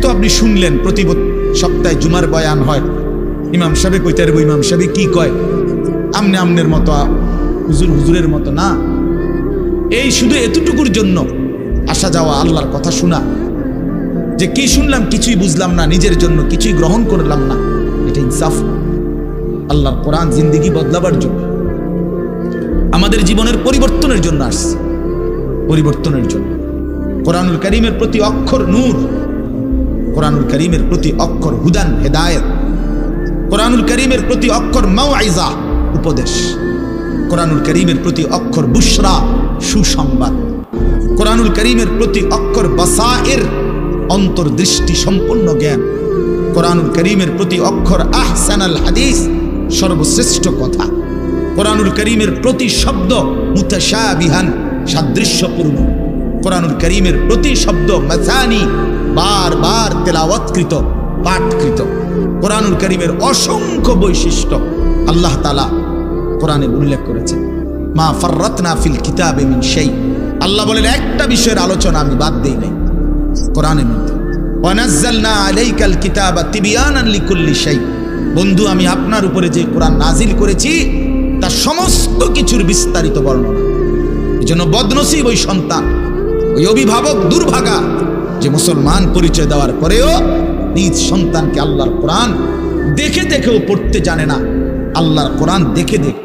তো আপনি শুনলেন প্রতি সপ্তাহে জুমার বয়ান হয়, ইমাম সাহেব কইতে পারবো ইমাম সাহেব কি কয়, আমনে আমনের মতো হুজুর হুজুরের মতো না। এই শুধু এতটুকুর জন্য আসা যাওয়া, আল্লাহর কথা শোনা, যে কি শুনলাম কিছুই বুঝলাম না, নিজের জন্য কিছুই গ্রহণ করলাম না, এটা ইনসাফ। আল্লাহর কোরআন জিন্দেগি বদলাবার জন্য, আমাদের জীবনের পরিবর্তনের জন্য আসছে, পরিবর্তনের জন্য। কোরআনুল কারীমের প্রতি অক্ষর নূর, কোরআনুল কারীমের প্রতি অক্ষর হুদান হেদায়েত, কোরআনুল কারীমের প্রতি অক্ষর মাউইজা উপদেশ, কোরআনুল কারীমের প্রতি অক্ষর বুশরা সুসংবাদ, কোরআনুল কারীমের প্রতি অক্ষর বাসায়ের অন্তর্দৃষ্টি সম্পন্ন জ্ঞান, কোরআনুল কারীমের প্রতি অক্ষর আহসানাল হাদিস সর্বশ্রেষ্ঠ কথা, কোরআনুল কারীমের প্রতি শব্দ মুতাশাবিহান সাদৃশ্যপূর্ণ, কোরআনুল কারীমের প্রতি শব্দ মাসানি বারবার তেলাওয়াতকৃত পাঠকৃত। কোরআনুল কারীমের অসংখ্য বৈশিষ্ট্য আল্লাহ তাআলা কোরআনে উল্লেখ করেছেন। মা ফাররাতনা ফিল কিতাবে মিন শাই, আল্লাহ বলেন একটা বিষয়ের আলোচনা আমি বাদ দেই নাই কোরআনের মধ্যে। ওয়া নাযালনা আলাইকাল কিতাবা তিবয়ানান লিকুল্লি শাই, বন্ধু আমি আপনার উপরে যে কোরআন নাজিল করেছি তার সমস্ত কিছুর বিস্তারিত বর্ণনা। এজন্য বদনসিব ওই সন্তান, ওই অভিভাবক দুর্ভাগা যে মুসলমান পরিচয় দেওয়ার পরেও নিজ সন্তানকে আল্লাহর কোরআন দেখে দেখেও পড়তে জানে না। আল্লাহর কোরআন দেখে দেখে